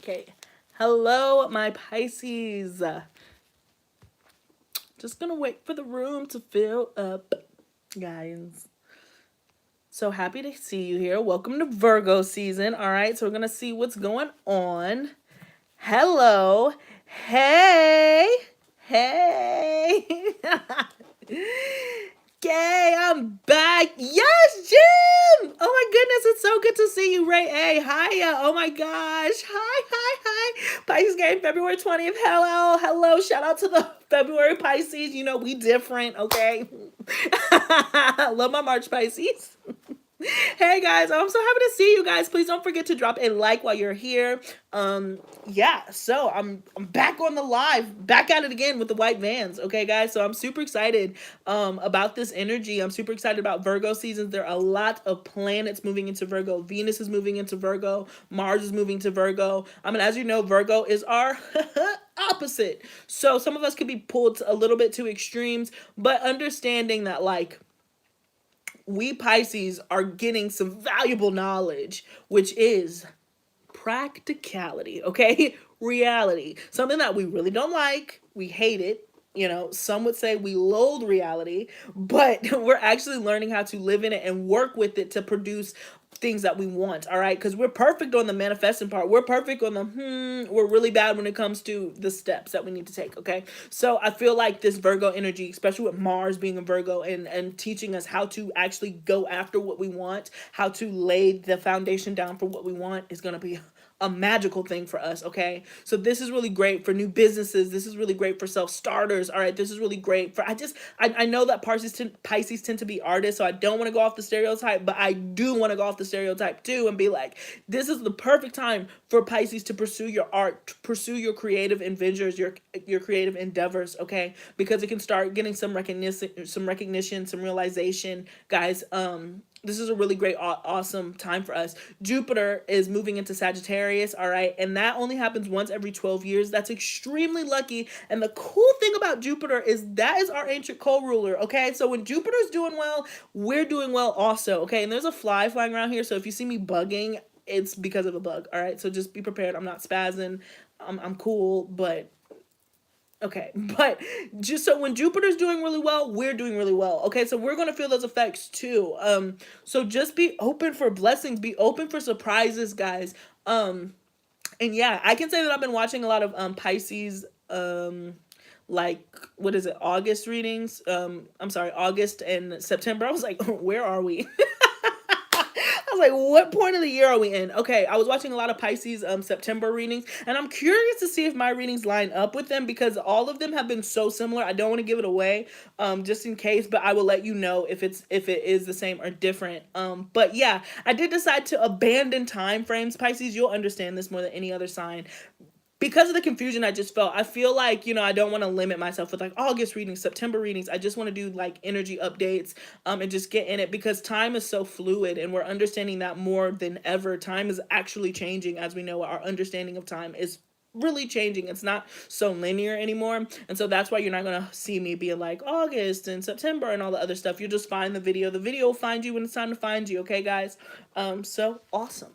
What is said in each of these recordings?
Okay. Hello, my Pisces. Just gonna wait for the room to fill up, guys. So happy to see you here. Welcome to Virgo season. All right, so we're gonna see what's going on. Hello. Hey. Hey. Yay, I'm back. Yes, Jim. Oh my goodness, it's so good to see you, Ray A. Hiya. Oh my gosh. Hi. Pisces game February 20th. Hello. Shout out to the February Pisces. You know, we different, okay? Love my March Pisces. Hey guys, I'm so happy to see you guys. Please don't forget to drop a like while you're here. Yeah, so I'm back on the live, back at it again with the white vans. Okay, guys, so I'm super excited about this energy. I'm super excited about Virgo seasons. There are a lot of planets moving into Virgo. Venus is moving into Virgo. Mars is moving to Virgo. I mean, as you know, Virgo is our opposite. So some of us could be pulled a little bit to extremes, but understanding that, like, we Pisces are getting some valuable knowledge, which is practicality, okay? Reality. Something that we really don't like. We hate it. You know, some would say we loathe reality, but we're actually learning how to live in it and work with it to produce things that we want, all right? Because we're perfect on the manifesting part. We're perfect on the we're really bad when it comes to the steps that we need to take, okay? So I feel like this Virgo energy, especially with Mars being a Virgo and teaching us how to actually go after what we want, how to lay the foundation down for what we want, is going to be a magical thing for us, okay? So this is really great for new businesses. This is really great for self-starters, all right? This is really great for, I know that Pisces tend to be artists, so I don't want to go off the stereotype, but I do want to go off the stereotype too and be like, this is the perfect time for Pisces to pursue your art, to pursue your creative adventures, your creative endeavors, okay? Because it can start getting some recognition, some realization, guys. This is a really great, awesome time for us. Jupiter is moving into Sagittarius, all right? And that only happens once every 12 years. That's extremely lucky. And the cool thing about Jupiter is that is our ancient co-ruler, okay? So when Jupiter's doing well, we're doing well also, okay? And there's a fly flying around here, so if you see me bugging, it's because of a bug, all right? So just be prepared. I'm not spazzing. I'm cool, but... okay, but just so when Jupiter's doing really well, we're doing really well. Okay, so we're gonna feel those effects too. So just be open for blessings, be open for surprises, guys. And yeah, I can say that I've been watching a lot of Pisces, like, what is it, August readings. I'm sorry, August and September. I was like, where are we? I was like, what point of the year are we in? Okay, I was watching a lot of Pisces September readings, and I'm curious to see if my readings line up with them, because all of them have been so similar. I don't want to give it away just in case, but I will let you know if it is the same or different. But yeah, I did decide to abandon time frames, Pisces. You'll understand this more than any other sign. Because of the confusion I just felt, I feel like, you know, I don't want to limit myself with like August readings, September readings. I just want to do like energy updates and just get in it, because time is so fluid and we're understanding that more than ever. Time is actually changing. As we know, our understanding of time is really changing. It's not so linear anymore. And so that's why you're not going to see me being like August and September and all the other stuff. You'll just find the video. The video will find you when it's time to find you. Okay, guys? So awesome.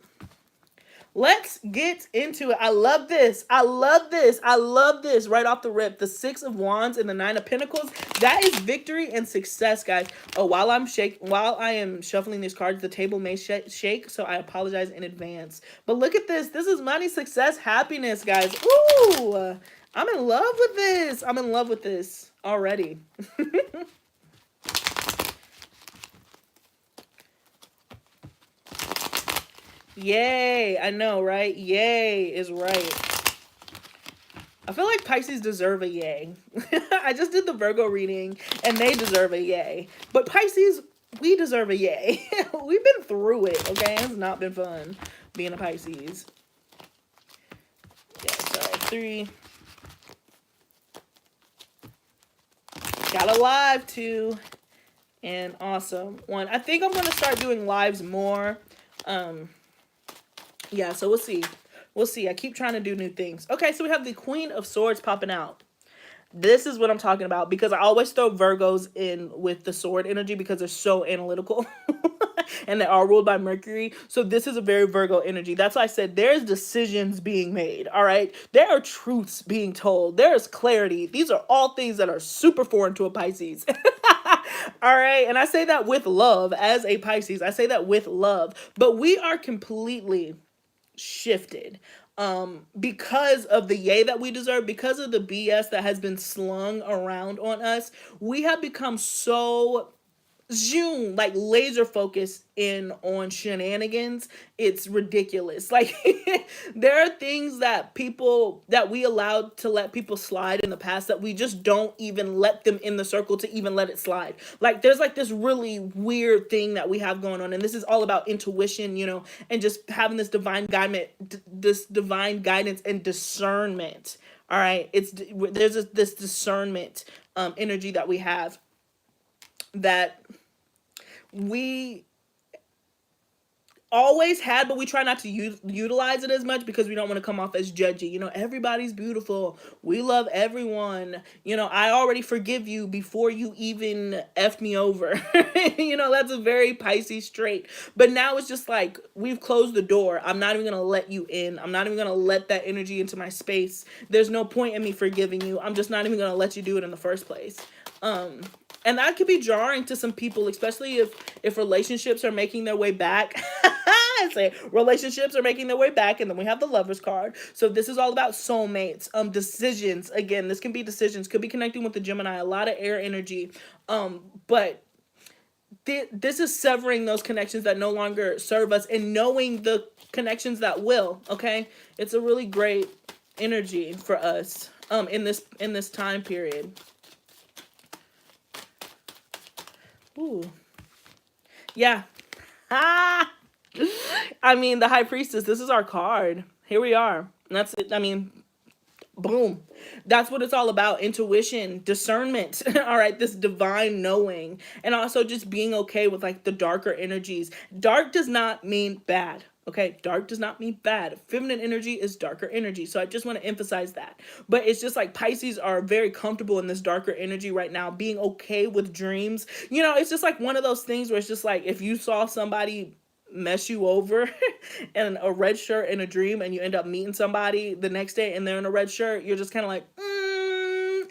Let's get into it. I love this. I love this. I love this right off the rip. The Six of Wands and the Nine of Pentacles. That is victory and success, guys. Oh, while I am shuffling these cards, the table may shake, so I apologize in advance. But look at this. This is money, success, happiness, guys. Ooh, I'm in love with this. I'm in love with this already. Yay, I know, right? Yay is right. I feel like Pisces deserve a yay. I just did the Virgo reading, and they deserve a yay. But Pisces, we deserve a yay. We've been through it, okay? It's not been fun being a Pisces. Yeah, sorry, 3. Got a live, 2. And awesome, 1. I think I'm going to start doing lives more. Yeah, so we'll see. We'll see. I keep trying to do new things. Okay, so we have the Queen of Swords popping out. This is what I'm talking about, because I always throw Virgos in with the sword energy because they're so analytical. and they are ruled by Mercury. So this is a very Virgo energy. That's why I said there's decisions being made, all right? There are truths being told. There is clarity. These are all things that are super foreign to a Pisces. All right, and I say that with love as a Pisces. I say that with love, but we are completely shifted because of the yay that we deserve, because of the BS that has been slung around on us. We have become so zoom, like laser focused in on shenanigans. It's ridiculous. Like there are things that we allowed to let people slide in the past that we just don't even let them in the circle to even let it slide. Like there's like this really weird thing that we have going on, and this is all about intuition, you know, and just having this divine guidance and discernment. All right, there's this discernment energy that we have, that we always had, but we try not to utilize it as much because we don't want to come off as judgy. You know, everybody's beautiful. We love everyone. You know, I already forgive you before you even effed me over. You know, that's a very Pisces trait. But now it's just like, we've closed the door. I'm not even going to let you in. I'm not even going to let that energy into my space. There's no point in me forgiving you. I'm just not even going to let you do it in the first place. And that could be jarring to some people, especially if relationships are making their way back. I say relationships are making their way back, and then we have the Lovers card. So this is all about soulmates, decisions. Again, this can be decisions, could be connecting with the Gemini, a lot of air energy. But this is severing those connections that no longer serve us and knowing the connections that will. Okay, it's a really great energy for us in this time period. Ooh. Yeah. Ah! I mean, the High Priestess, this is our card. Here we are. And that's it. I mean, boom. That's what it's all about. Intuition, discernment. All right, this divine knowing. And also just being okay with like the darker energies. Dark does not mean bad. Okay, dark does not mean bad. Feminine energy is darker energy. So I just want to emphasize that. But it's just like Pisces are very comfortable in this darker energy right now, being okay with dreams. You know, it's just like one of those things where it's just like, if you saw somebody mess you over in a red shirt in a dream, and you end up meeting somebody the next day and they're in a red shirt, you're just kind of like,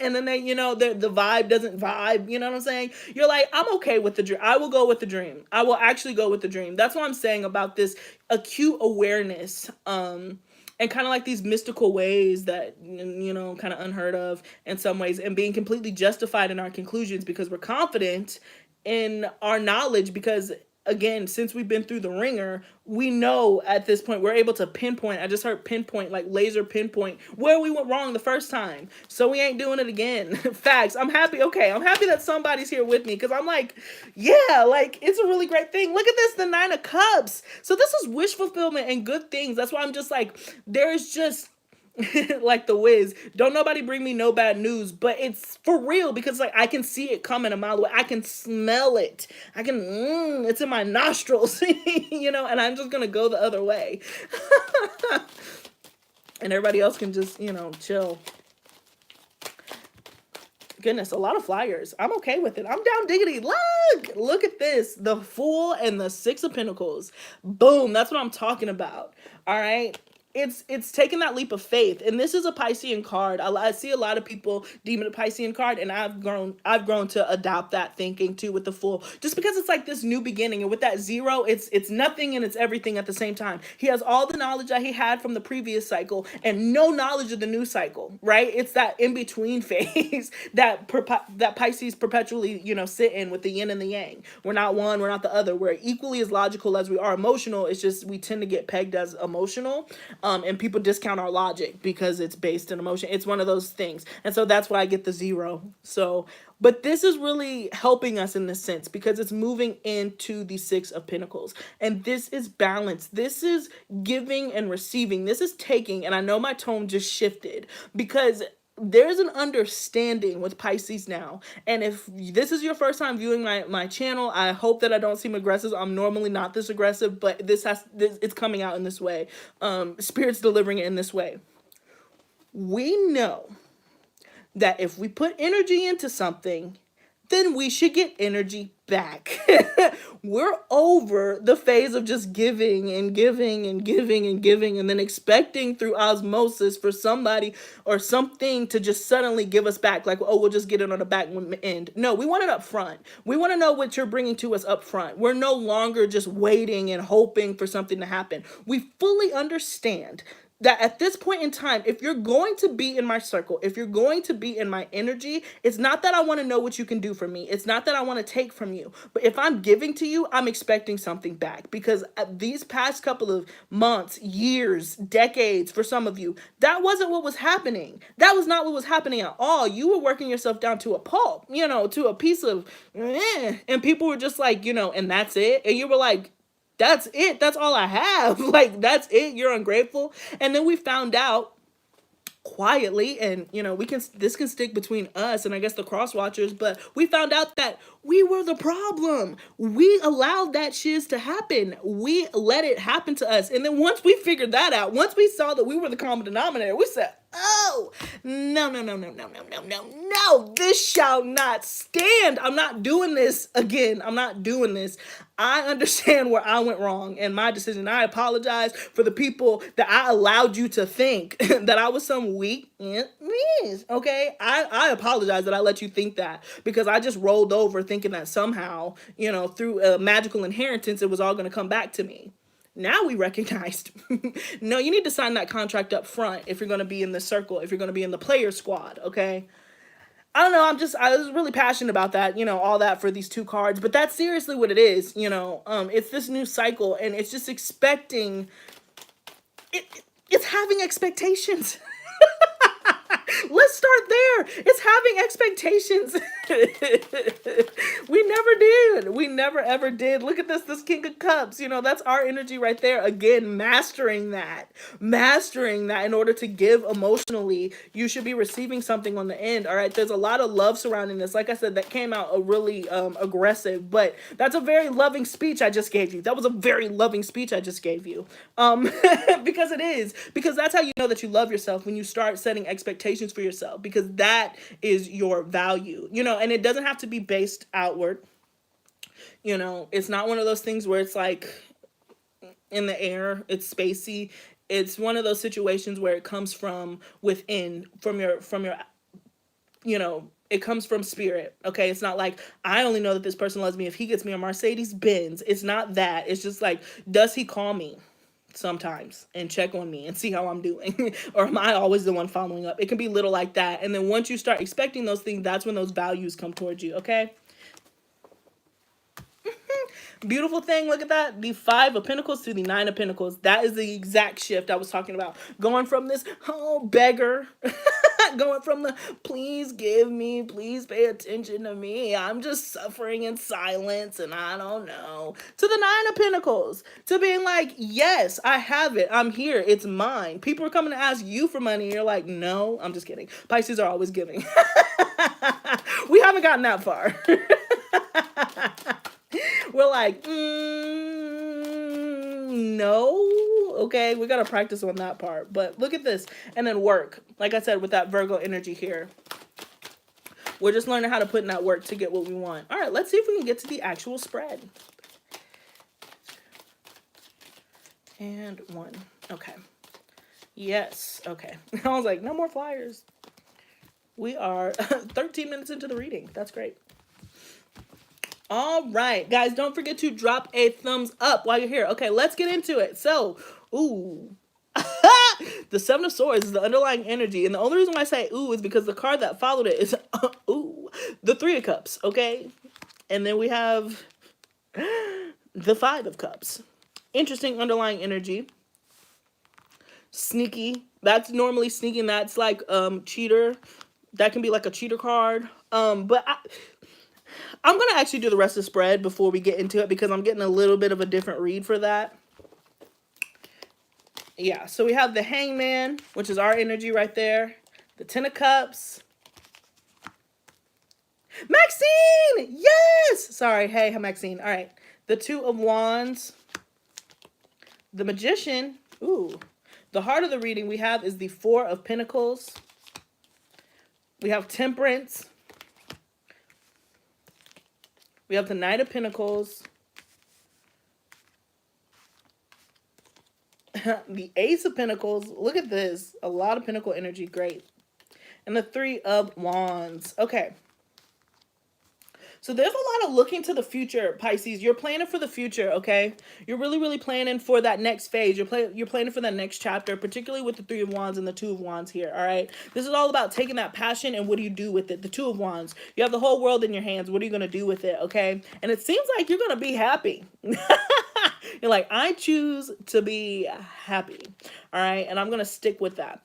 and then they, you know, the vibe doesn't vibe, you know what I'm saying? You're like, I'm okay with the dream. I will go with the dream. I will actually go with the dream. That's what I'm saying about this acute awareness, and kind of like these mystical ways that, you know, kind of unheard of in some ways, and being completely justified in our conclusions because we're confident in our knowledge, because again, since we've been through the ringer, we know at this point, we're able to pinpoint. I just heard pinpoint, like laser pinpoint, where we went wrong the first time. So we ain't doing it again. Facts. I'm happy. Okay, I'm happy that somebody's here with me, because I'm like, yeah, like it's a really great thing. Look at this, the 9 of Cups. So this is wish fulfillment and good things. That's why I'm just like, there's just like the Wiz, don't nobody bring me no bad news, but it's for real, because like I can see it coming a mile away. I can smell it. I can, it's in my nostrils, you know, and I'm just gonna go the other way. And everybody else can just, you know, chill. Goodness, a lot of flyers. I'm okay with it. I'm down diggity. Look at this. The Fool and the 6 of Pentacles. Boom. That's what I'm talking about. All right. It's taking that leap of faith, and this is a Piscean card. I see a lot of people deeming it a Piscean card, and I've grown to adopt that thinking too with the Fool, just because it's like this new beginning, and with that 0, it's nothing and it's everything at the same time. He has all the knowledge that he had from the previous cycle and no knowledge of the new cycle, right? It's that in between phase that Pisces perpetually, you know, sit in with the yin and the yang. We're not one, we're not the other. We're equally as logical as we are emotional. It's just we tend to get pegged as emotional. And people discount our logic because it's based in emotion. It's one of those things. And so that's why I get the 0. So, but this is really helping us in this sense, because it's moving into the 6 of Pentacles. And this is balance. This is giving and receiving. This is taking. And I know my tone just shifted, because there's an understanding with Pisces now. And if this is your first time viewing my channel, I hope that I don't seem aggressive. I'm normally not this aggressive, but it's coming out in this way. Spirit's delivering it in this way. We know that if we put energy into something, then we should get energy back. We're over the phase of just giving and giving and giving and giving and then expecting through osmosis for somebody or something to just suddenly give us back, like, oh, we'll just get it on the back end. No, we want it up front. We want to know what you're bringing to us up front. We're no longer just waiting and hoping for something to happen. We fully understand that at this point in time, if you're going to be in my circle, if you're going to be in my energy, it's not that I want to know what you can do for me. It's not that I want to take from you. But if I'm giving to you, I'm expecting something back. Because these past couple of months, years, decades, for some of you, that wasn't what was happening. That was not what was happening at all. You were working yourself down to a pulp, you know, to a piece of, and people were just like, you know, and that's it. And you were like, that's it. That's all I have. Like, that's it. You're ungrateful. And then we found out quietly, and you know, this can stick between us and I guess the cross watchers, but we found out that we were the problem. We allowed that shiz to happen. We let it happen to us. And then once we figured that out, once we saw that we were the common denominator, we said, oh, no, no, no, no, no, no, no, no, no, this shall not stand. I'm not doing this again. I'm not doing this. I understand where I went wrong and my decision. I apologize for the people that I allowed you to think that I was some weak, okay? I apologize that I let you think that, because I just rolled over thinking that somehow, you know, through a magical inheritance, it was all going to come back to me. Now we recognized, no, you need to sign that contract up front if you're going to be in the circle, if you're going to be in the player squad, okay? I don't know, I was really passionate about that, you know, all that for these two cards, but that's seriously what it is, you know. It's this new cycle, and it's just expecting, it's having expectations. Let's start there. It's having expectations. We never did. We never ever did. Look at this King of Cups. You know, that's our energy right there. Again, mastering that. Mastering that in order to give emotionally. You should be receiving something on the end. All right. There's a lot of love surrounding this. Like I said, that came out a really aggressive, but that's a very loving speech I just gave you. That was a very loving speech I just gave you. Because it is. Because that's how you know that you love yourself, when you start setting expectations for yourself, because that is your value, you know. And it doesn't have to be based outward, you know. It's not one of those things where it's like in the air, it's spacey. It's one of those situations where it comes from within, from your you know, it comes from spirit. Okay, it's not like, I only know that this person loves me if he gets me a Mercedes Benz. It's not that. It's just like, does he call me sometimes and check on me and see how I'm doing? Or am I always the one following up? It can be little like that. And then once you start expecting those things, that's when those values come towards you. Okay. Beautiful thing. Look at that. The 5 of Pentacles to the 9 of Pentacles. That is the exact shift I was talking about. Going from this, oh, beggar. Going from the, please give me, please pay attention to me, I'm just suffering in silence and I don't know, to the 9 of Pentacles, to being like, yes, I have it, I'm here, it's mine. People are coming to ask you for money, you're like, no, I'm just kidding. Pisces are always giving. We haven't gotten that far. We're like, no. Okay, we gotta practice on that part. But look at this. And then work. Like I said, with that Virgo energy here, we're just learning how to put in that work to get what we want. All right, let's see if we can get to the actual spread. And 1. Okay. Yes. Okay. I was like, no more flyers. We are 13 minutes into the reading. That's great. All right, guys, don't forget to drop a thumbs up while you're here. Okay, let's get into it. So, ooh. The 7 of Swords is the underlying energy. And the only reason why I say ooh is because the card that followed it is ooh, the 3 of Cups, okay? And then we have the 5 of Cups. Interesting underlying energy. Sneaky. That's normally sneaking. That's like cheater. That can be like a cheater card. But I'm going to actually do the rest of the spread before we get into it, because I'm getting a little bit of a different read for that. Yeah, so we have the Hangman, which is our energy right there. The 10 of Cups. Maxine! Yes! Sorry, hey, Maxine. All right. The 2 of Wands. The Magician. Ooh. The heart of the reading we have is the 4 of Pentacles. We have Temperance. We have the Knight of Pentacles, the Ace of Pentacles. Look at this. A lot of Pentacle energy. Great. And the Three of Wands. Okay. So there's a lot of looking to the future, Pisces. You're planning for the future, okay? You're really, really planning for that next phase. You're planning for that next chapter, particularly with the Three of Wands and the Two of Wands here, all right? This is all about taking that passion and what do you do with it? The Two of Wands. You have the whole world in your hands. What are you going to do with it, okay? And it seems like you're going to be happy. You're like, I choose to be happy, all right? And I'm going to stick with that.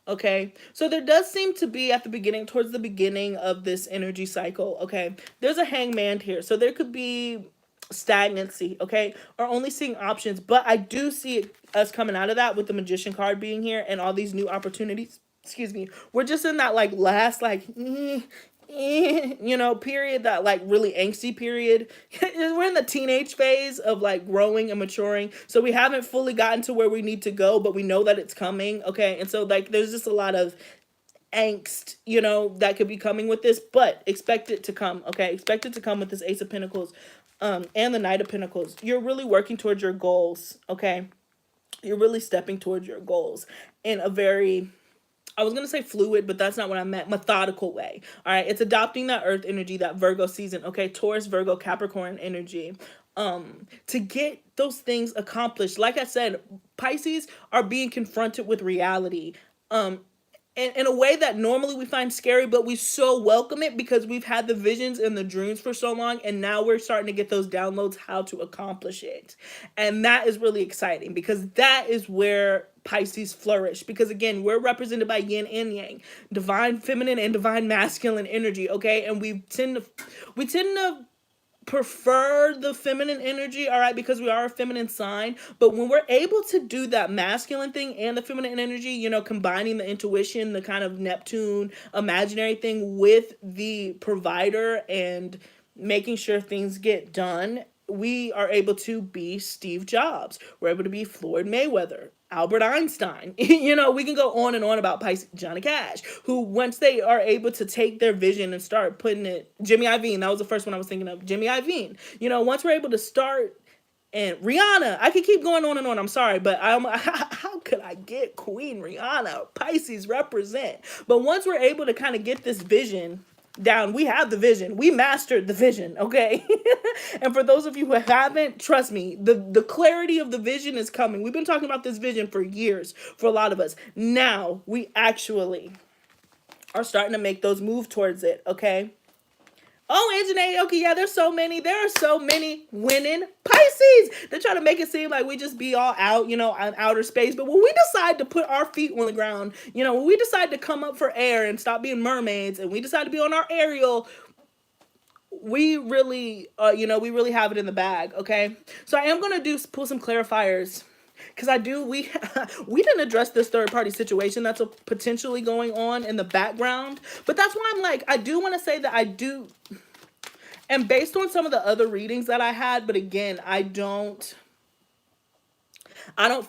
Okay, so there does seem to be at the beginning, towards the beginning of this energy cycle, okay, there's a hangman here. So there could be stagnancy, okay, or only seeing options. But I do see us coming out of that with the Magician card being here and all these new opportunities. Excuse me. We're just in that like last like you know, period, that like really angsty period. We're in the teenage phase of like growing and maturing, so we haven't fully gotten to where we need to go, but we know that it's coming, okay? And so like there's just a lot of angst, you know, that could be coming with this, but expect it to come, okay? Expect it to come with this Ace of Pentacles and the Knight of Pentacles. You're really working towards your goals, okay? You're really stepping towards your goals in a very, I was going to say fluid, but that's not what I meant. Methodical way. All right. It's adopting that earth energy, that Virgo season. Okay. Taurus, Virgo, Capricorn energy. To get those things accomplished. Like I said, Pisces are being confronted with reality. In a way that normally we find scary, but we so welcome it because we've had the visions and the dreams for so long, and now we're starting to get those downloads how to accomplish it. And that is really exciting because that is where Pisces flourish, because again, we're represented by yin and yang, divine feminine and divine masculine energy, okay? And we tend to prefer the feminine energy, all right, because we are a feminine sign. But when we're able to do that masculine thing and the feminine energy, you know, combining the intuition, the kind of Neptune imaginary thing with the provider and making sure things get done, we are able to be Steve Jobs. We're able to be Floyd Mayweather, Albert Einstein. You know, we can go on and on about Pisces. Johnny Cash, who once they are able to take their vision and start putting it, Jimmy Iovine, that was the first one I was thinking of, Jimmy Iovine. You know, once we're able to start, and Rihanna, I could keep going on and on, I'm sorry, but how could I get Queen Rihanna? Pisces represent. But once we're able to kind of get this vision down, we have the vision, we mastered the vision, okay? And for those of you who haven't, trust me, the clarity of the vision is coming. We've been talking about this vision for years for a lot of us. Now we actually are starting to make those move towards it, okay? Oh, Anjanae, okay, yeah, there are so many winning Pisces. They're trying to make it seem like we just be all out, you know, in outer space. But when we decide to put our feet on the ground, you know, when we decide to come up for air and stop being mermaids, and we decide to be on our aerial, we really, you know, we really have it in the bag, okay? So I am going to pull some clarifiers. Because we didn't address this third party situation that's potentially going on in the background. But that's why I'm like, I do want to say that I do. And based on some of the other readings that I had, but again, I don't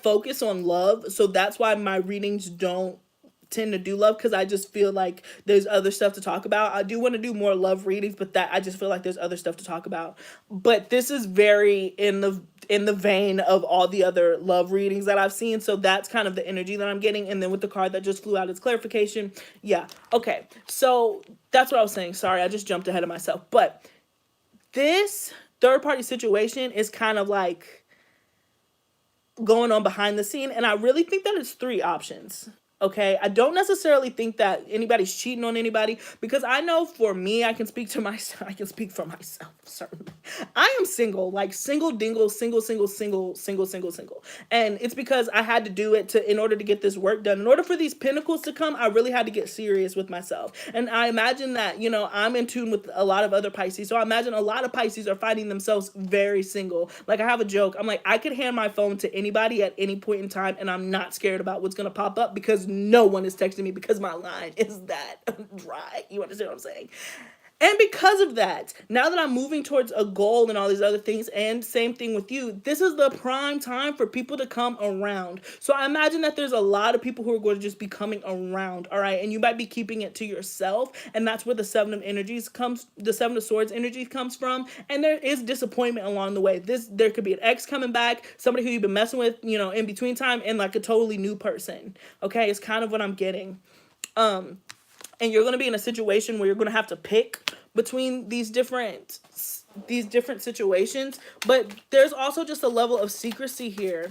focus on love. So that's why my readings don't tend to do love, because I just feel like there's other stuff to talk about. I do want to do more love readings, but that I just feel like there's other stuff to talk about. But this is very in the vein of all the other love readings that I've seen. So that's kind of the energy that I'm getting. And then with the card that just flew out as clarification. Yeah. Okay. So that's what I was saying. Sorry, I just jumped ahead of myself. But this third party situation is kind of like going on behind the scene. And I really think that it's three options. Okay, I don't necessarily think that anybody's cheating on anybody, because I know for me, I can speak for myself, certainly. I am single, like single dingle, single. And it's because I had to do it in order to get this work done. In order for these pentacles to come, I really had to get serious with myself. And I imagine that, you know, I'm in tune with a lot of other Pisces. So I imagine a lot of Pisces are finding themselves very single. Like, I have a joke. I'm like, I could hand my phone to anybody at any point in time, and I'm not scared about what's going to pop up, because no one is texting me because my line is that dry. You understand what I'm saying? And because of that, now that I'm moving towards a goal and all these other things, and same thing with you, this is the prime time for people to come around. So I imagine that there's a lot of people who are going to just be coming around, all right? And you might be keeping it to yourself, and that's where the the Seven of Swords energy comes from. And there is disappointment along the way. There could be an ex coming back, somebody who you've been messing with, in between time, and like a totally new person. Okay, it's kind of what I'm getting. And you're going to be in a situation where you're going to have to pick between these different situations, but there's also just a level of secrecy here.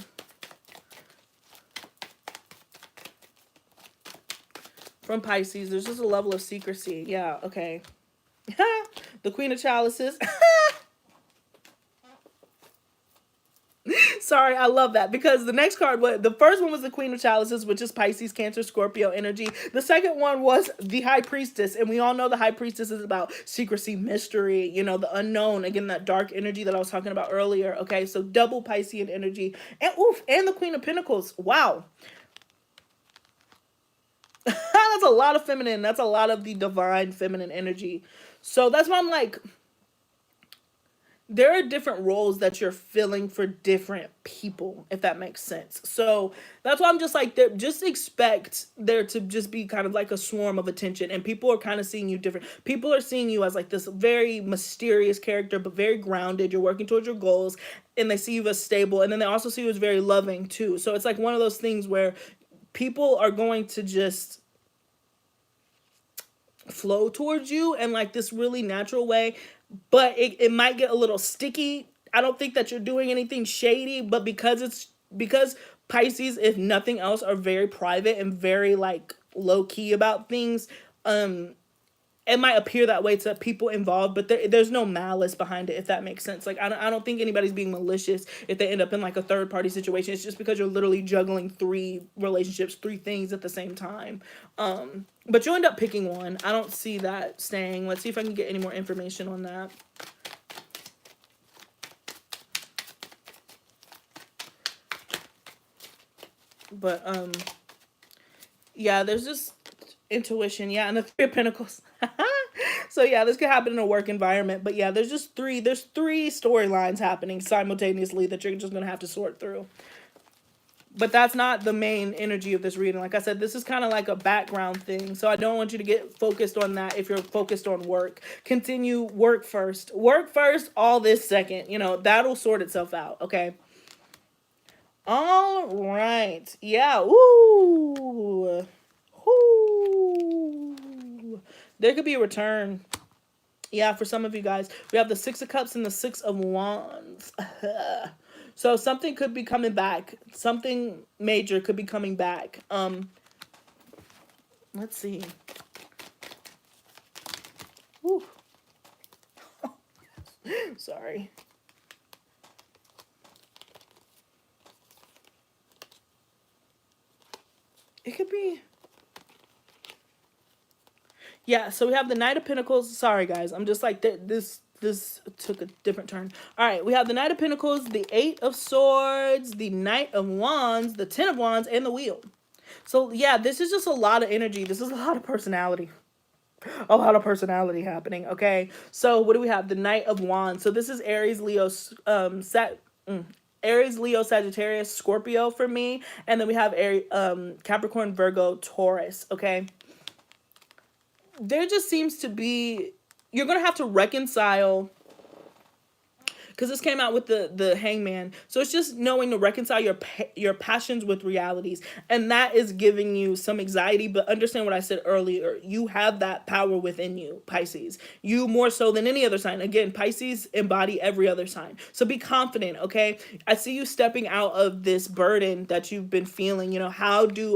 From Pisces, there's just a level of secrecy. Yeah, okay. The Queen of Chalices. Sorry, I love that, because the next card, the first one was the Queen of Chalices, which is Pisces, Cancer, Scorpio energy. The second one was the High Priestess, and we all know the High Priestess is about secrecy, mystery, the unknown. Again, that dark energy that I was talking about earlier. Okay, so double Piscean energy, and the Queen of Pentacles. Wow. That's a lot of feminine. That's a lot of the divine feminine energy. So that's why I'm like, there are different roles that you're filling for different people, if that makes sense. So that's why I'm just like, just expect there to just be kind of like a swarm of attention, and people are kind of seeing you different. People are seeing you as like this very mysterious character, but very grounded. You're working towards your goals, and they see you as stable, and then they also see you as very loving too. So it's like one of those things where people are going to just flow towards you in like this really natural way, but it might get a little sticky. I don't think that you're doing anything shady, but because Pisces, if nothing else, are very private and very like low key about things, it might appear that way to people involved, but there's no malice behind it, if that makes sense. Like, I don't think anybody's being malicious if they end up in like a third party situation. It's just because you're literally juggling 3 relationships, 3 things at the same time. But you'll end up picking one. I don't see that staying. Let's see if I can get any more information on that. But yeah, there's just intuition. Yeah, and the 3 of Pentacles. So yeah, this could happen in a work environment, but yeah, there's 3 storylines happening simultaneously that you're just gonna have to sort through. But that's not the main energy of this reading. Like I said, this is kind of like a background thing, so I don't want you to get focused on that. If you're focused on work, continue work first, all this second. That'll sort itself out. Okay. All right. Yeah. Ooh. Ooh. There could be a return. Yeah, for some of you guys. We have the 6 of Cups and the 6 of Wands. So something could be coming back. Something major could be coming back. Let's see. Ooh. Sorry. It could be... Yeah, so we have the Knight of Pentacles. Sorry, guys. I'm just like, this took a different turn. All right, we have the Knight of Pentacles, the 8 of Swords, the Knight of Wands, the 10 of Wands, and the Wheel. So, yeah, this is just a lot of energy. This is a lot of personality. A lot of personality happening, okay? So, what do we have? The Knight of Wands. So, this is Aries, Leo, Aries, Leo, Sagittarius, Scorpio for me. And then we have Capricorn, Virgo, Taurus, okay? There just seems to be, you're going to have to reconcile, because this came out with the Hangman. So it's just knowing to reconcile your passions with realities. And that is giving you some anxiety. But understand what I said earlier. You have that power within you, Pisces. You more so than any other sign. Again, Pisces embody every other sign. So be confident, okay? I see you stepping out of this burden that you've been feeling. How does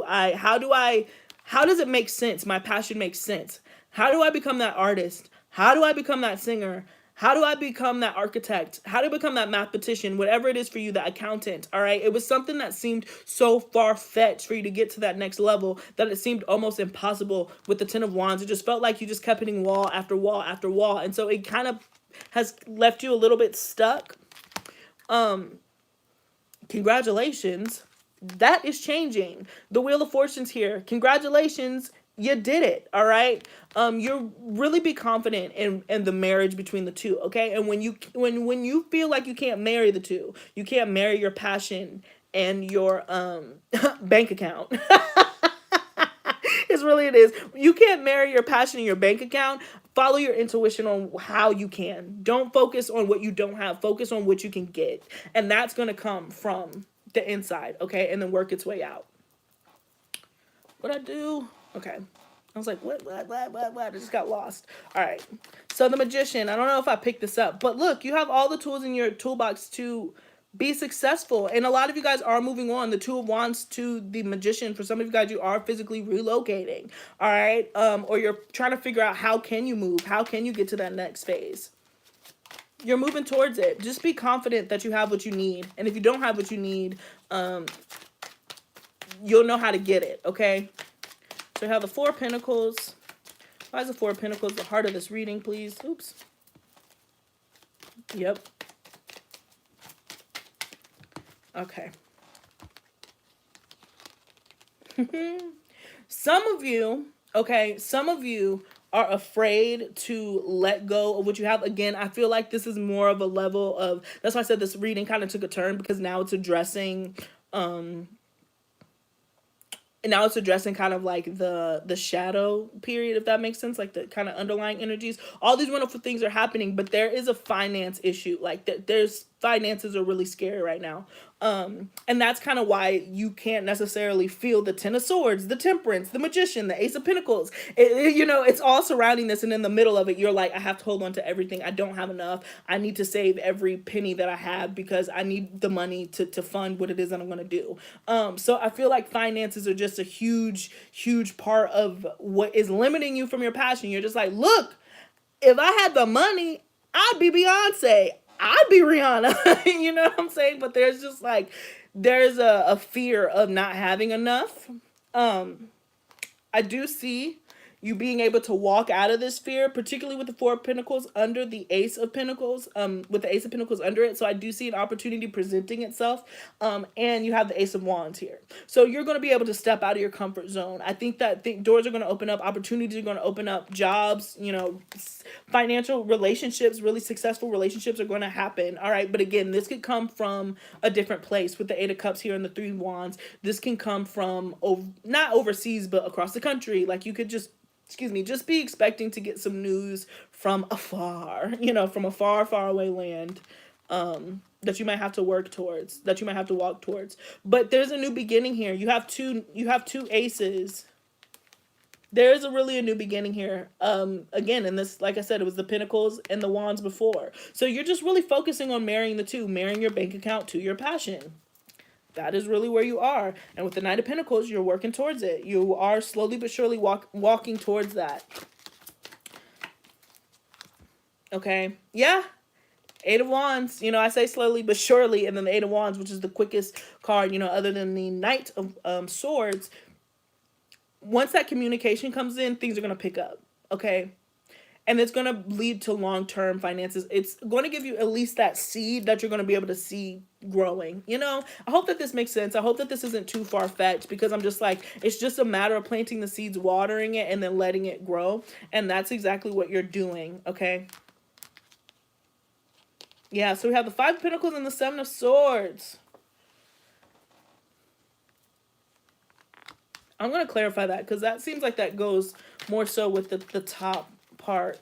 it make sense? My passion makes sense. How do I become that artist? How do I become that singer? How do I become that architect? How do I become that mathematician? Whatever it is for you, that accountant, all right? It was something that seemed so far-fetched for you to get to that next level that it seemed almost impossible with the 10 of Wands. It just felt like you just kept hitting wall after wall after wall. And so it kind of has left you a little bit stuck. Congratulations. That is changing. The Wheel of Fortune's here. Congratulations. You did it, all right? You're really be confident in the marriage between the two, okay? And when you feel like you can't marry the two, you can't marry your passion and your bank account. It's really, it is. You can't marry your passion and your bank account. Follow your intuition on how you can. Don't focus on what you don't have. Focus on what you can get. And that's going to come from the inside, okay? And then work its way out. What'd I do? Okay. I was like, what? I just got lost. All right. So the Magician, I don't know if I picked this up, but look, you have all the tools in your toolbox to be successful. And a lot of you guys are moving on. The Two of Wands to the Magician. For some of you guys, you are physically relocating. All right. Or you're trying to figure out how can you move? How can you get to that next phase? You're moving towards it. Just be confident that you have what you need. And if you don't have what you need, you'll know how to get it, okay? So we have the Four of Pentacles. Why is the Four of Pentacles the heart of this reading, please? Oops. Yep. Okay. Some of you are afraid to let go of what you have. Again, I feel like this is more of a level of, that's why I said this reading kind of took a turn, because now it's addressing and now it's addressing kind of like the shadow period, if that makes sense, like the kind of underlying energies. All these wonderful things are happening, but there is a finance issue. Like there's finances are really scary right now. And that's kind of why you can't necessarily feel the Ten of Swords, the Temperance, the Magician, the Ace of Pentacles. You know, it's all surrounding this, and in the middle of it, you're like, I have to hold on to everything. I don't have enough. I need to save every penny that I have because I need the money to fund what it is that I'm going to do. So I feel like finances are just a huge, huge part of what is limiting you from your passion. You're just like, look, if I had the money, I'd be Beyonce. I'd be Rihanna. You know what I'm saying? But there's just like, there's a fear of not having enough. I do see you being able to walk out of this fear, particularly with the Four of Pentacles under the Ace of Pentacles, with the Ace of Pentacles under it. So I do see an opportunity presenting itself. And you have the Ace of Wands here. So you're going to be able to step out of your comfort zone. I think that doors are going to open up, opportunities are going to open up, jobs, you know, financial relationships, really successful relationships are going to happen. All right. But again, this could come from a different place with the Eight of Cups here and the Three of Wands. This can come from, not overseas, but across the country. Like you could just, just be expecting to get some news from afar, you know, from a far, far away land, that you might have to work towards, that you might have to walk towards. But there's a new beginning here. You have two aces. There's really a new beginning here. Again, in this, like I said, it was the Pentacles and the Wands before. So you're just really focusing on marrying the two, marrying your bank account to your passion. That is really where you are. And with the Knight of Pentacles, you're working towards it. You are slowly but surely walking towards that. Okay. Yeah. Eight of Wands. You know, I say slowly but surely. And then the Eight of Wands, which is the quickest card, you know, other than the Knight of Swords. Once that communication comes in, things are going to pick up. Okay. And it's going to lead to long-term finances. It's going to give you at least that seed that you're going to be able to see growing. You know, I hope that this makes sense. I hope that this isn't too far-fetched, because I'm just like, it's just a matter of planting the seeds, watering it, and then letting it grow. And that's exactly what you're doing, okay? Yeah, so we have the Five of Pentacles and the Seven of Swords. I'm going to clarify that, because that seems like that goes more so with the top part.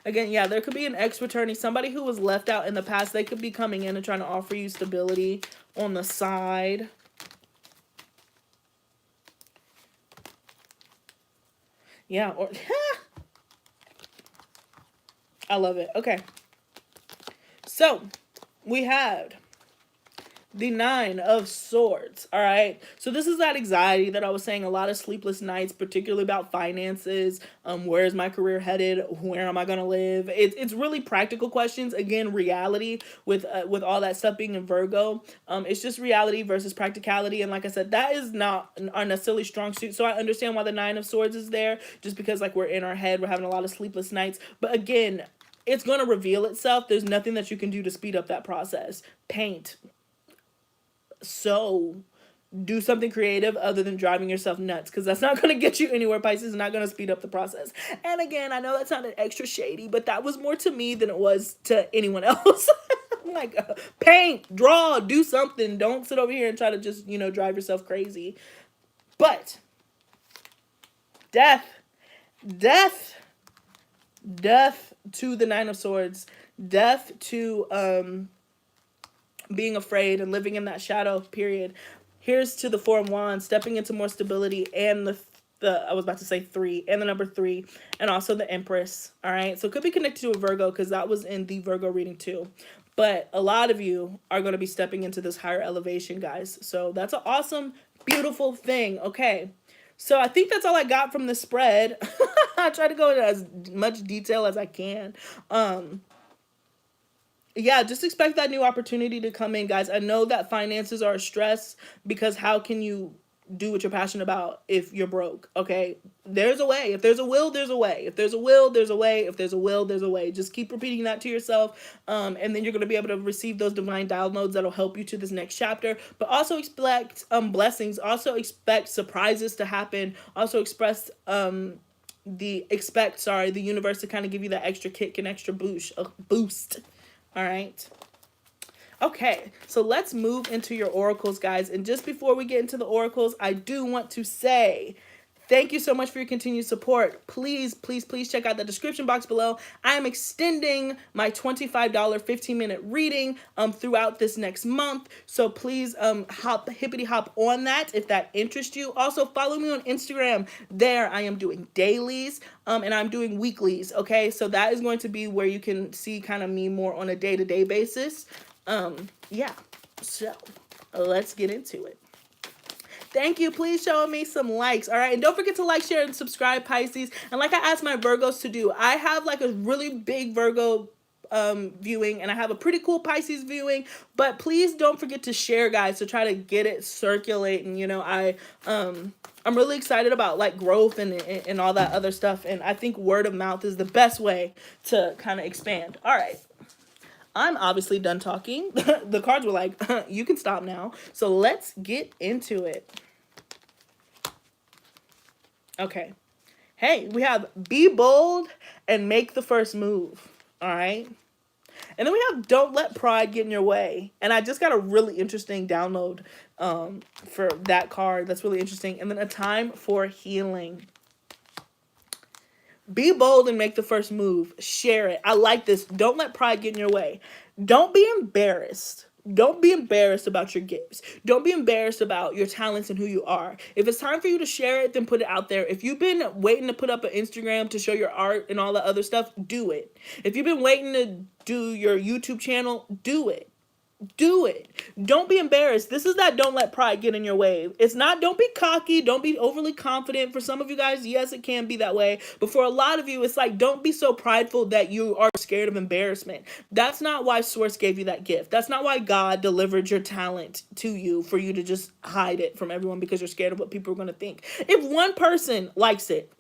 Again, yeah, there could be an ex-attorney, somebody who was left out in the past. They could be coming in and trying to offer you stability on the side. Yeah, or I love it. Okay. So, we had the Nine of Swords, all right? So this is that anxiety that I was saying, a lot of sleepless nights, particularly about finances. Where is my career headed? Where am I going to live? It's really practical questions. Again, reality with all that stuff being in Virgo. It's just reality versus practicality. And like I said, that is not our necessarily strong suit. So I understand why the Nine of Swords is there, just because like we're in our head, we're having a lot of sleepless nights. But again, it's going to reveal itself. There's nothing that you can do to speed up that process. Paint. Sew, do something creative other than driving yourself nuts, because that's not going to get you anywhere, Pisces. It's not going to speed up the process. And again, I know that sounded extra shady, but that was more to me than it was to anyone else. Like, paint, draw, do something. Don't sit over here and try to just, you know, drive yourself crazy. But death to the Nine of Swords, death to being afraid and living in that shadow period. Here's to the Four of Wands, stepping into more stability, and the I was about to say 3, and the number 3, and also the Empress. All right, so it could be connected to a Virgo, because that was in the Virgo reading too. But a lot of you are going to be stepping into this higher elevation, guys. So that's an awesome, beautiful thing. Okay, so I think that's all I got from the spread. I try to go into as much detail as I can. Yeah, just expect that new opportunity to come in, guys. I know that finances are a stress, because how can you do what you're passionate about if you're broke? Okay, there's a way. If there's a will, there's a way. If there's a will, there's a way. If there's a will, there's a way. Just keep repeating that to yourself, and then you're going to be able to receive those divine downloads that'll help you to this next chapter. But also expect blessings. Also expect surprises to happen. Also expect the universe to kind of give you that extra kick and extra boost. All right. Okay, so let's move into your oracles, guys. And just before we get into the oracles, I do want to say thank you so much for your continued support. Please, please, please check out the description box below. I am extending my $25 15-minute reading throughout this next month. So please hippity hop on that if that interests you. Also, follow me on Instagram. There I am doing dailies and I'm doing weeklies. Okay, so that is going to be where you can see kind of me more on a day-to-day basis. Yeah, so let's get into it. Thank you. Please show me some likes. All right. And don't forget to like, share, and subscribe, Pisces. And like I asked my Virgos to do, I have like a really big Virgo viewing, and I have a pretty cool Pisces viewing, but please don't forget to share, guys, to try to get it circulating. You know, I'm really excited about like growth and all that other stuff. And I think word of mouth is the best way to kind of expand. All right. I'm obviously done talking. The cards were like, you can stop now. So let's get into it. Okay. Hey, we have be bold and make the first move. All right. And then we have don't let pride get in your way. And I just got a really interesting download for that card. That's really interesting. And then a time for healing. Be bold and make the first move. Share it. I like this. Don't let pride get in your way. Don't be embarrassed. Don't be embarrassed about your gifts. Don't be embarrassed about your talents and who you are. If it's time for you to share it, then put it out there. If you've been waiting to put up an Instagram to show your art and all that other stuff, do it. If you've been waiting to do your YouTube channel, do it. Do it. Don't be embarrassed. This is that don't let pride get in your way. It's not, don't be cocky. Don't be overly confident. For some of you guys, yes, it can be that way. But for a lot of you, it's like, don't be so prideful that you are scared of embarrassment. That's not why Source gave you that gift. That's not why God delivered your talent to you for you to just hide it from everyone because you're scared of what people are going to think. If one person likes it,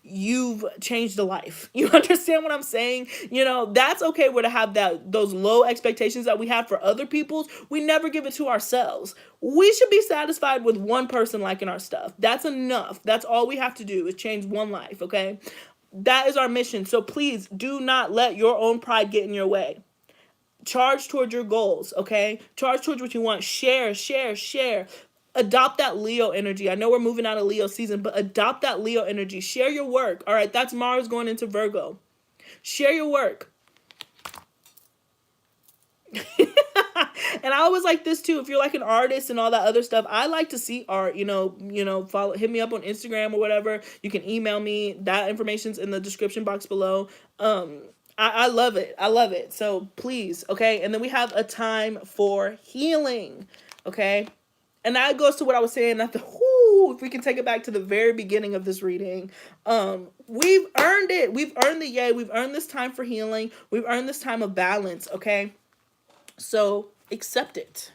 you've changed a life. You understand what I'm saying? You know, that's okay. We're to have those low expectations that we have for other people's. We never give it to ourselves. We should be satisfied with one person liking our stuff. That's enough. That's all we have to do is change one life. Okay. That is our mission. So please do not let your own pride get in your way. Charge towards your goals. Okay. Charge towards what you want. Share. Adopt that Leo energy. I know we're moving out of Leo season, but adopt that Leo energy. Share your work. All right. That's Mars going into Virgo. Share your work. And I always like this too. If you're like an artist and all that other stuff, I like to see art. Hit me up on Instagram or whatever. You can email me. That information's in the description box below. I love it. I love it. So please, okay. And then we have a time for healing, okay. And that goes to what I was saying at if we can take it back to the very beginning of this reading, we've earned it. We've earned the yay. We've earned this time for healing. We've earned this time of balance, okay. So accept it.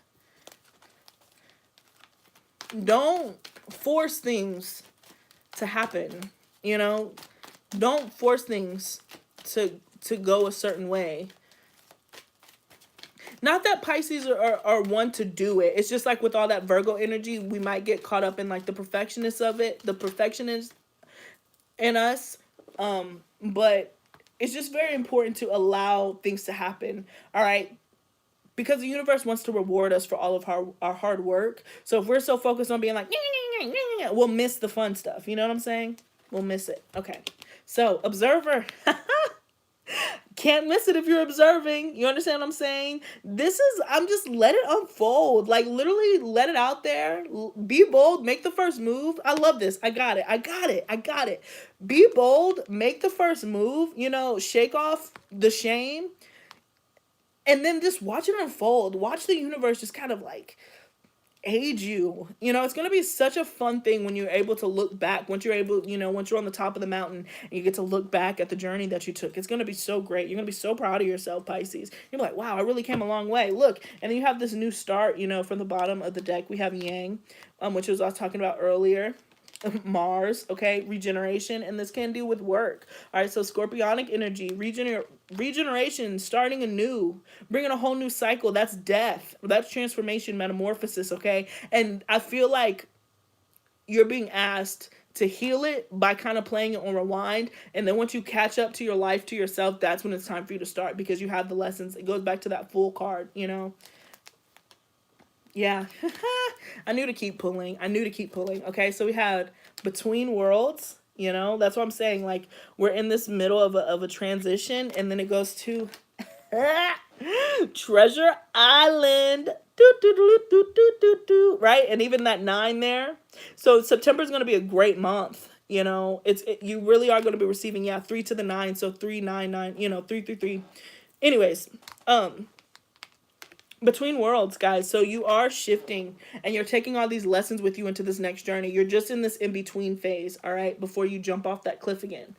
Don't force things to happen. Don't force things to go a certain way. Not that Pisces are one to do it. It's just like with all that Virgo energy, we might get caught up in like the perfectionist of it, the perfectionist in us. But it's just very important to allow things to happen. All right. Because the universe wants to reward us for all of our hard work. So if we're so focused on being like, we'll miss the fun stuff. You know what I'm saying? We'll miss it. Okay. So, observer. Can't miss it if you're observing. You understand what I'm saying? I'm just let it unfold. Like, literally let it out there. Be bold. Make the first move. I love this. I got it. Be bold. Make the first move. You know, shake off the shame. And then just watch it unfold. Watch the universe just kind of like aid you. You know, it's going to be such a fun thing when you're able to look back. Once you're on the top of the mountain and you get to look back at the journey that you took. It's going to be so great. You're going to be so proud of yourself, Pisces. You're like, wow, I really came a long way. Look. And then you have this new start, you know, from the bottom of the deck. We have Yang, which was I was talking about earlier. Mars, okay, regeneration, and this can do with work. All right, so scorpionic energy, regeneration, starting anew, bringing a whole new cycle. That's death. That's transformation, metamorphosis, okay? And I feel like you're being asked to heal it by kind of playing it on rewind. And then once you catch up to your life, to yourself, that's when it's time for you to start because you have the lessons. It goes back to that Fool card, you know? Yeah. I knew to keep pulling. Okay, so we had Between Worlds. You know, that's what I'm saying. Like, we're in this middle of a transition, and then it goes to Treasure Island. Right? And even that 9 there. So September is going to be a great month. You know, you really are going to be receiving, 3 to the 9. So 399, 333. Anyways, Between Worlds, guys. So you are shifting and you're taking all these lessons with you into this next journey. You're just in this in-between phase, all right, before you jump off that cliff again.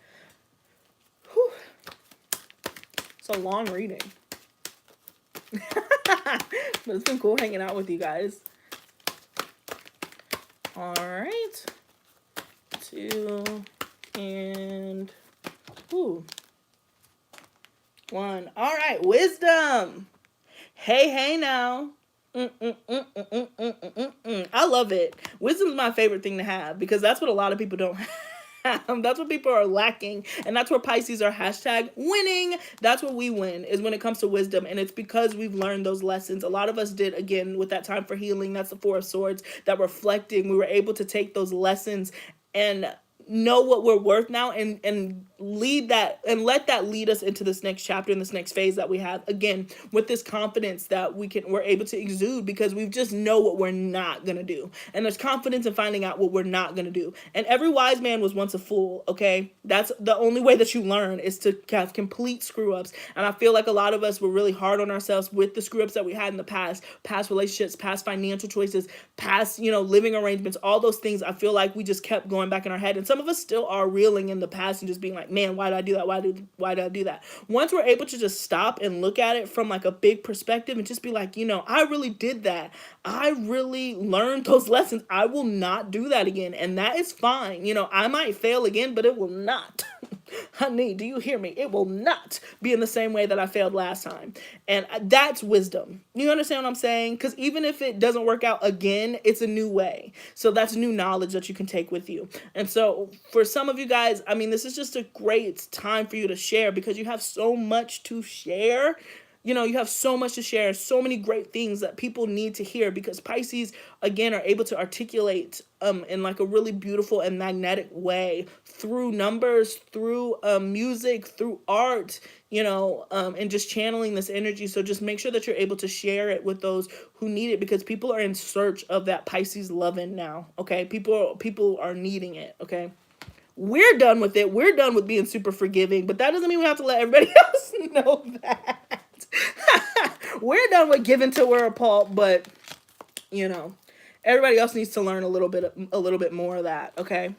Whew. It's a long reading. But it's been cool hanging out with you guys. All right. 2 and 1. All right, wisdom. Hey now. I love it. Wisdom is my favorite thing to have because that's what a lot of people don't have. That's what people are lacking. And that's where Pisces are #winning. That's where we win, is when it comes to wisdom. And it's because we've learned those lessons. A lot of us did, again, with that time for healing. That's the 4 of Swords. That reflecting. We were able to take those lessons and know what we're worth now and lead that and let that lead us into this next chapter and this next phase that we have, again, with this confidence that we're able to exude because we just know what we're not gonna do, and there's confidence in finding out what we're not gonna do. And every wise man was once a fool. Okay, that's the only way that you learn, is to have complete screw ups. And I feel like a lot of us were really hard on ourselves with the screw ups that we had in the past relationships, past financial choices, past living arrangements, all those things. I feel like we just kept going back in our head, and some of us still are reeling in the past and just being like, man, why did I do that? Why did I do that? Once we're able to just stop and look at it from like a big perspective and just be like, I really did that. I really learned those lessons. I will not do that again. And that is fine. I might fail again, but it will not. Honey, do you hear me? It will not be in the same way that I failed last time. And that's wisdom. You understand what I'm saying? Because even if it doesn't work out again, it's a new way. So that's new knowledge that you can take with you. And so for some of you guys, I mean, this is just a great time for you to share because you have so much to share. You have so much to share, so many great things that people need to hear, because Pisces, again, are able to articulate in like a really beautiful and magnetic way through numbers, through music, through art, and just channeling this energy. So just make sure that you're able to share it with those who need it, because people are in search of that Pisces loving now, okay? People are needing it, okay? We're done with it. We're done with being super forgiving, but that doesn't mean we have to let everybody else know that. We're done with giving till we're appalled, but everybody else needs to learn a little bit more of that, okay?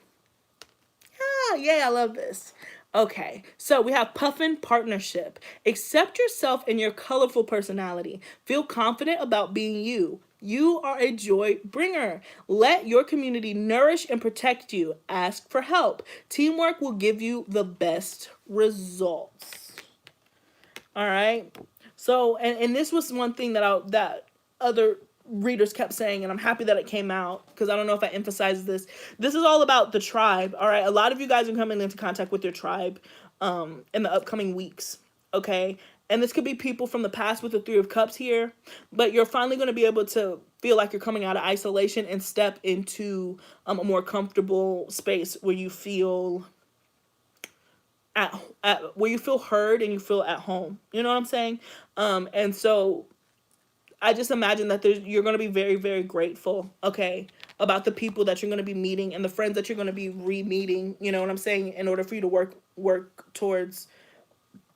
Yeah, I love this. Okay, so we have Puffin Partnership. Accept yourself and your colorful personality. Feel confident about being you. You are a joy bringer. Let your community nourish and protect you. Ask for help. Teamwork will give you the best results. All right. So, and this was one thing that that other readers kept saying, and I'm happy that it came out, because I don't know if I emphasized this. This is all about the tribe, all right? A lot of you guys are coming into contact with your tribe in the upcoming weeks, okay? And this could be people from the past with the Three of Cups here, but you're finally going to be able to feel like you're coming out of isolation and step into a more comfortable space where you feel at where you feel heard and you feel at home. You know what I'm saying? And so I just imagine that you're going to be very, very grateful, okay, about the people that you're going to be meeting and the friends that you're going to be re-meeting, you know what I'm saying, in order for you to work towards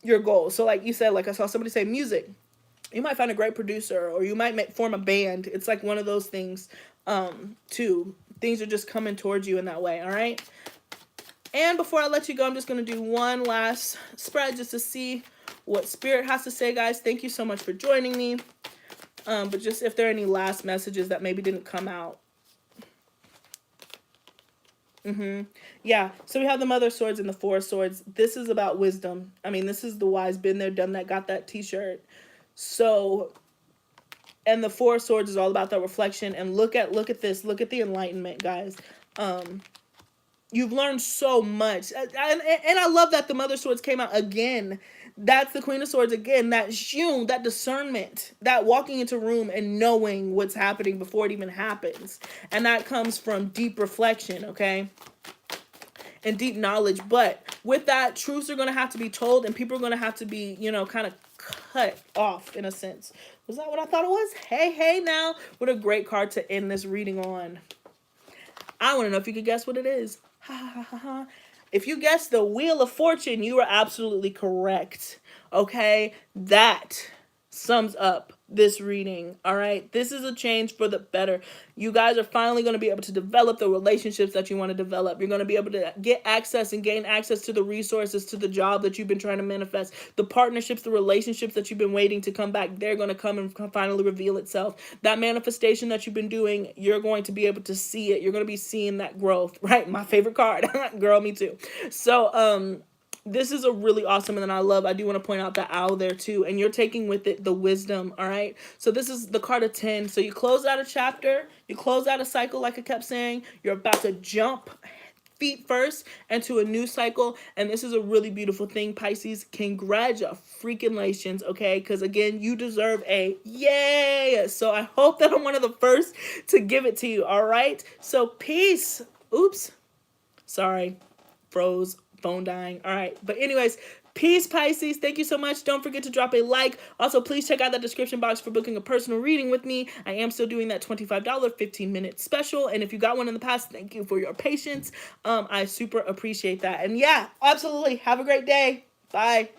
your goals. So like you said, like I saw somebody say music. You might find a great producer, or you might form a band. It's like one of those things, too. Things are just coming towards you in that way, all right? And before I let you go, I'm just going to do one last spread just to see what Spirit has to say, guys. Thank you so much for joining me. But just if there are any last messages that maybe didn't come out. Yeah, so we have the Mother of Swords and the Four of Swords. This is about wisdom. I mean, this is the wise, been there, done that, got that t-shirt. So, and the Four of Swords is all about that reflection. And look at this. Look at the enlightenment, guys. You've learned so much. And I love that the Mother of Swords came out again. That's the Queen of Swords again. That Shun, that discernment, that walking into a room and knowing what's happening before it even happens. And that comes from deep reflection, okay? And deep knowledge. But with that, truths are going to have to be told, and people are going to have to be, you know, kind of cut off in a sense. Was that what I thought it was? Hey, now. What a great card to end this reading on. I want to know if you could guess what it is. If you guessed the Wheel of Fortune, you are absolutely correct. Okay? That sums up this reading. All right? This is a change for the better. You guys are finally going to be able to develop the relationships that you want to develop. You're going to be able to get access and gain access to the resources, to the job that you've been trying to manifest, the partnerships, the relationships that you've been waiting to come back. They're going to come and finally reveal itself. That manifestation that you've been doing, you're going to be able to see it. You're going to be seeing that growth, right? My favorite card. Girl, me too. So, this is a really awesome, and then I do want to point out the owl there too, and you're taking with it the wisdom, all right? So this is the card of 10. So you close out a chapter, you close out a cycle, like I kept saying, you're about to jump feet first into a new cycle, and this is a really beautiful thing, Pisces. Congratulations, okay? Because again, you deserve a yay. So I hope that I'm one of the first to give it to you, all right? So peace. Oops. Sorry. Froze. Phone dying. All right. But anyways, peace, Pisces. Thank you so much. Don't forget to drop a like. Also, please check out that description box for booking a personal reading with me. I am still doing that $25 15-minute special. And if you got one in the past, thank you for your patience. I super appreciate that. And yeah, absolutely. Have a great day. Bye.